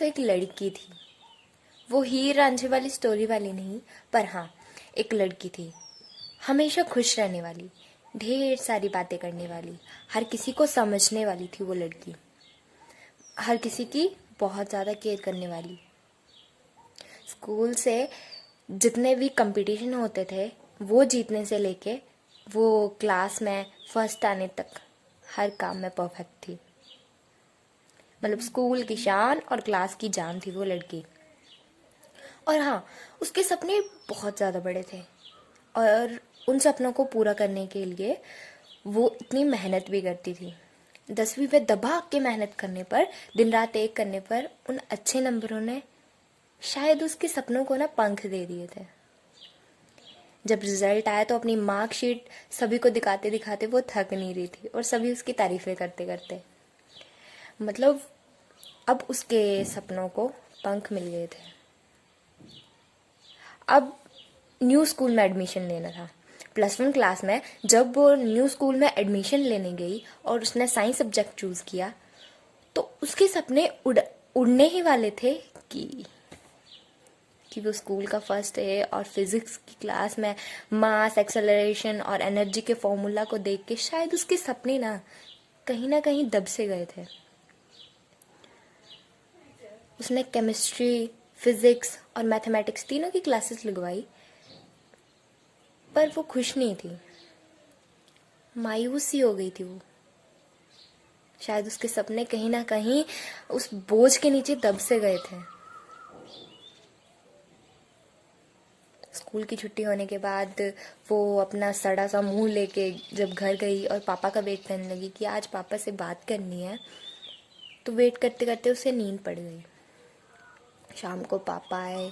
तो एक लड़की थी। वो हीर रांझे वाली स्टोरी वाली नहीं, पर हाँ, एक लड़की थी, हमेशा खुश रहने वाली, ढेर सारी बातें करने वाली, हर किसी को समझने वाली थी वो लड़की, हर किसी की बहुत ज़्यादा केयर करने वाली। स्कूल से जितने भी कंपटीशन होते थे वो जीतने से लेके वो क्लास में फर्स्ट आने तक हर काम में परफेक्ट थी। मतलब स्कूल की शान और क्लास की जान थी वो लड़की। और हाँ, उसके सपने बहुत ज़्यादा बड़े थे और उन सपनों को पूरा करने के लिए वो इतनी मेहनत भी करती थी। 10वीं में दबा के मेहनत करने पर, दिन रात एक करने पर उन अच्छे नंबरों ने शायद उसके सपनों को ना पंख दे दिए थे। जब रिजल्ट आया तो अपनी मार्कशीट सभी को दिखाते दिखाते वो थक नहीं रही थी और सभी उसकी तारीफें करते करते, मतलब अब उसके सपनों को पंख मिल गए थे। अब न्यू स्कूल में एडमिशन लेना था। +1 क्लास में जब वो न्यू स्कूल में एडमिशन लेने गई और उसने साइंस सब्जेक्ट चूज़ किया तो उसके सपने उड़ने ही वाले थे कि वो स्कूल का फर्स्ट है और फिजिक्स की क्लास में मास, एक्सेलरेशन और एनर्जी के फॉर्मूला को देख के शायद उसके सपने ना कहीं दब से गए थे। उसने केमिस्ट्री, फिजिक्स और मैथमेटिक्स तीनों की क्लासेस लगवाई, पर वो खुश नहीं थी, मायूसी हो गई थी वो। शायद उसके सपने कहीं ना कहीं उस बोझ के नीचे दब से गए थे। स्कूल की छुट्टी होने के बाद वो अपना सड़ा सा मुंह लेके जब घर गई और पापा का वेट करने लगी कि आज पापा से बात करनी है, तो वेट करते करते उसे नींद पड़ गई। शाम को पापा आए,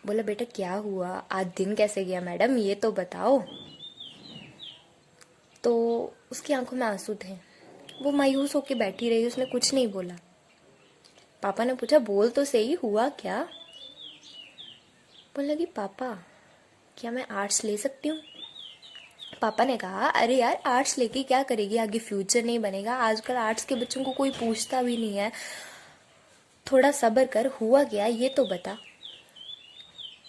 बोला बेटा क्या हुआ, आज दिन कैसे गया मैडम, ये तो बताओ। तो उसकी आंखों में आंसू थे, वो मायूस होके बैठी रही, उसने कुछ नहीं बोला। पापा ने पूछा बोल तो सही, हुआ क्या। बोलने लगी पापा क्या मैं आर्ट्स ले सकती हूँ। पापा ने कहा अरे यार आर्ट्स लेके क्या करेगी, आगे फ्यूचर नहीं बनेगा, आजकल आर्ट्स के बच्चों को कोई पूछता भी नहीं है, थोड़ा सब्र कर, हुआ क्या ये तो बता।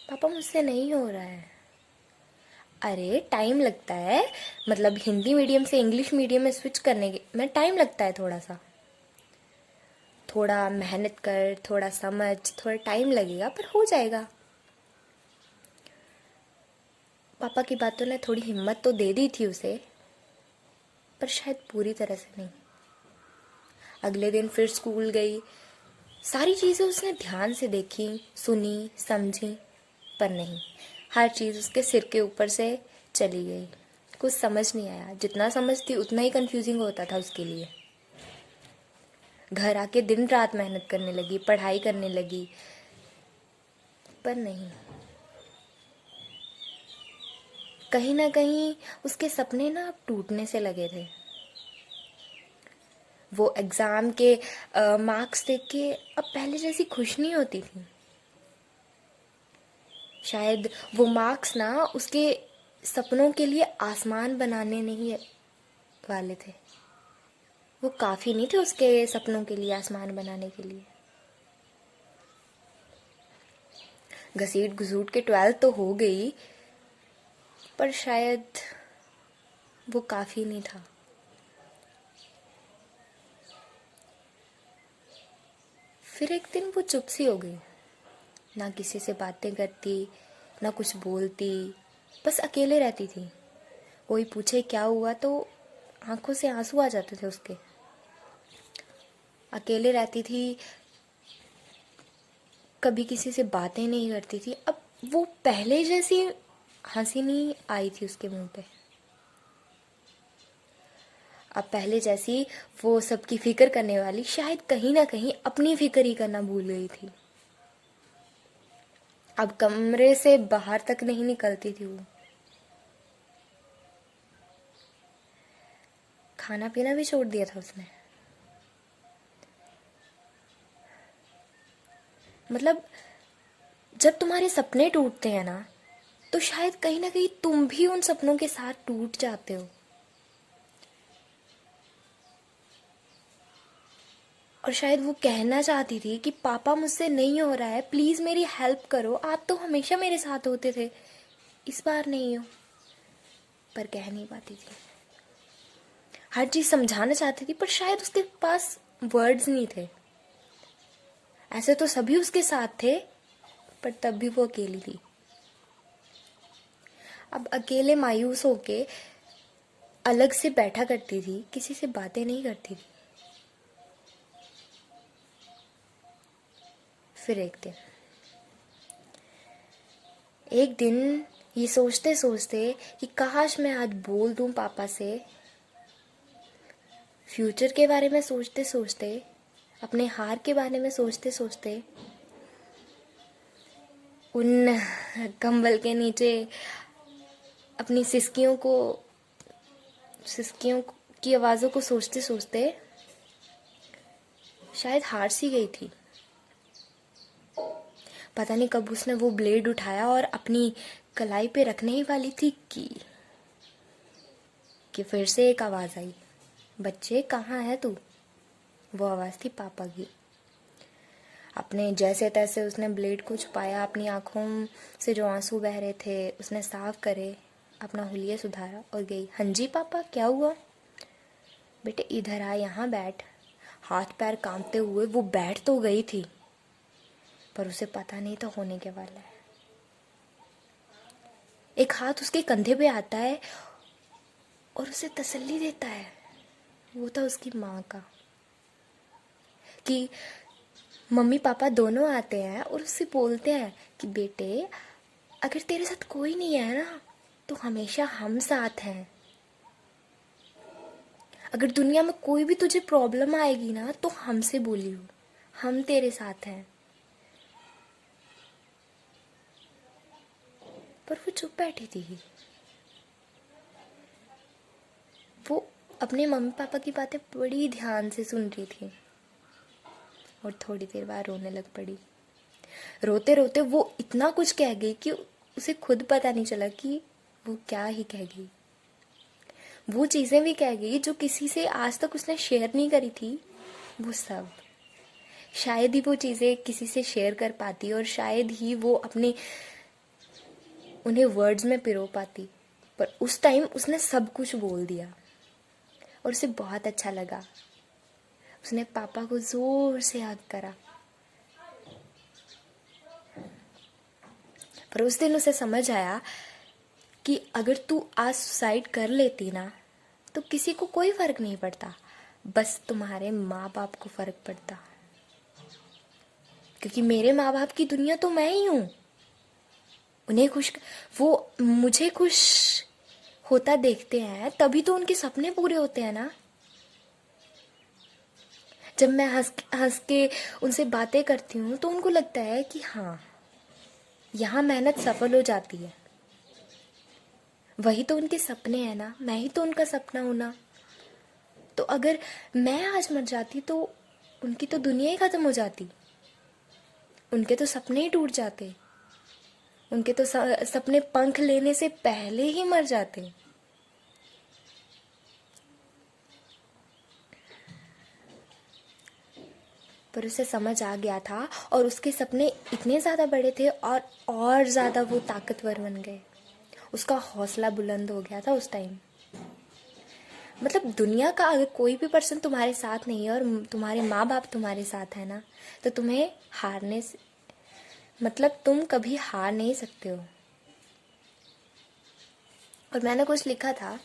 पापा मुझसे नहीं हो रहा है। अरे टाइम लगता है, मतलब हिंदी मीडियम से इंग्लिश मीडियम में स्विच करने में टाइम लगता है, थोड़ा सा, थोड़ा मेहनत कर, थोड़ा समझ, थोड़ा टाइम लगेगा पर हो जाएगा। पापा की बातों ने थोड़ी हिम्मत तो दे दी थी उसे, पर शायद पूरी तरह से नहीं। अगले दिन फिर स्कूल गई, सारी चीज़ें उसने ध्यान से देखी, सुनी, समझी, पर नहीं, हर चीज़ उसके सिर के ऊपर से चली गई। कुछ समझ नहीं आया, जितना समझती उतना ही कंफ्यूजिंग होता था उसके लिए। घर आके दिन रात मेहनत करने लगी, पढ़ाई करने लगी, पर नहीं, कहीं ना कहीं उसके सपने ना अब टूटने से लगे थे। वो एग्ज़ाम के मार्क्स देख के अब पहले जैसी खुश नहीं होती थी। शायद वो मार्क्स ना उसके सपनों के लिए आसमान बनाने नहीं वाले थे, वो काफ़ी नहीं थे उसके सपनों के लिए आसमान बनाने के लिए। घसीट घसूट के 12th तो हो गई, पर शायद वो काफ़ी नहीं था। फिर एक दिन वो चुप सी हो गई, ना किसी से बातें करती, ना कुछ बोलती, बस अकेले रहती थी। कोई पूछे क्या हुआ तो आंखों से आंसू आ जाते थे उसके। अकेले रहती थी, कभी किसी से बातें नहीं करती थी। अब वो पहले जैसी हंसी नहीं आई थी उसके मुंह पे। अब पहले जैसी वो सबकी फिक्र करने वाली शायद कहीं ना कहीं अपनी फिक्र ही करना भूल गई थी। अब कमरे से बाहर तक नहीं निकलती थी वो। खाना पीना भी छोड़ दिया था उसने। मतलब जब तुम्हारे सपने टूटते हैं ना, तो शायद कहीं ना कहीं तुम भी उन सपनों के साथ टूट जाते हो। और शायद वो कहना चाहती थी कि पापा मुझसे नहीं हो रहा है, प्लीज मेरी हेल्प करो, आप तो हमेशा मेरे साथ होते थे, इस बार नहीं हो। पर कह नहीं पाती थी। हर चीज समझाना चाहती थी पर शायद उसके पास वर्ड्स नहीं थे। ऐसे तो सभी उसके साथ थे, पर तब भी वो अकेली थी। अब अकेले मायूस होके अलग से बैठा करती थी, किसी से बातें नहीं करती थी। फिर एक दिन ये सोचते सोचते कि काश मैं आज बोल दूं पापा से, फ्यूचर के बारे में सोचते सोचते, अपने हार के बारे में सोचते सोचते, उन कंबल के नीचे अपनी सिसकियों की आवाज़ों को सोचते सोचते शायद हार सी गई थी। पता नहीं कब उसने वो ब्लेड उठाया और अपनी कलाई पे रखने ही वाली थी कि फिर से एक आवाज़ आई, बच्चे कहाँ है तू। वो आवाज़ थी पापा की। अपने जैसे तैसे उसने ब्लेड को छुपाया, अपनी आंखों से जो आंसू बह रहे थे उसने साफ करे, अपना हुलिया सुधारा और गई। हाँ जी पापा, क्या हुआ। बेटे इधर आ, यहाँ बैठ। हाथ पैर कांपते हुए वो बैठ तो गई थी, पर उसे पता नहीं था होने के वाला है। एक हाथ उसके कंधे पे आता है और उसे तसल्ली देता है। वो था उसकी माँ का, कि मम्मी पापा दोनों आते हैं और उससे बोलते हैं कि बेटे अगर तेरे साथ कोई नहीं है ना तो हमेशा हम साथ हैं। अगर दुनिया में कोई भी तुझे प्रॉब्लम आएगी ना तो हमसे बोलियो, हम तेरे साथ हैं। पर वो चुप बैठी थी। वो अपने मम्मी पापा की बातें बड़ी ध्यान से सुन रही थी और थोड़ी देर बाद रोने लग पड़ी। रोते रोते वो इतना कुछ कह गई कि उसे खुद पता नहीं चला कि वो क्या ही कह गई। वो चीज़ें भी कह गई जो किसी से आज तक उसने शेयर नहीं करी थी। वो सब शायद ही वो चीज़ें किसी से शेयर कर पाती और शायद ही वो अपने उन्हें वर्ड्स में पिरो पाती। पर उस टाइम उसने सब कुछ बोल दिया और उसे बहुत अच्छा लगा। उसने पापा को जोर से हग करा। पर उस दिन उसे समझ आया कि अगर तू आज सुसाइड कर लेती ना तो किसी को कोई फर्क नहीं पड़ता, बस तुम्हारे माँ बाप को फर्क पड़ता। क्योंकि मेरे माँ बाप की दुनिया तो मैं ही हूँ। वो मुझे खुश होता देखते हैं तभी तो उनके सपने पूरे होते हैं ना। जब मैं हंस हंस के उनसे बातें करती हूँ तो उनको लगता है कि हाँ, यहाँ मेहनत सफल हो जाती है। वही तो उनके सपने हैं ना, मैं ही तो उनका सपना हूं ना। तो अगर मैं आज मर जाती तो उनकी तो दुनिया ही खत्म हो जाती, उनके तो सपने ही टूट जाते, उनके तो सपने पंख लेने से पहले ही मर जाते। पर उसे समझ आ गया था और उसके सपने इतने ज़्यादा बड़े थे और ज़्यादा वो ताकतवर बन गए। उसका हौसला बुलंद हो गया था उस टाइम। मतलब दुनिया का अगर कोई भी पर्सन तुम्हारे साथ नहीं है और तुम्हारे माँ बाप तुम्हारे साथ है ना तो तुम्हें हारने से मतलब तुम कभी हार नहीं सकते हो। और मैंने कुछ लिखा था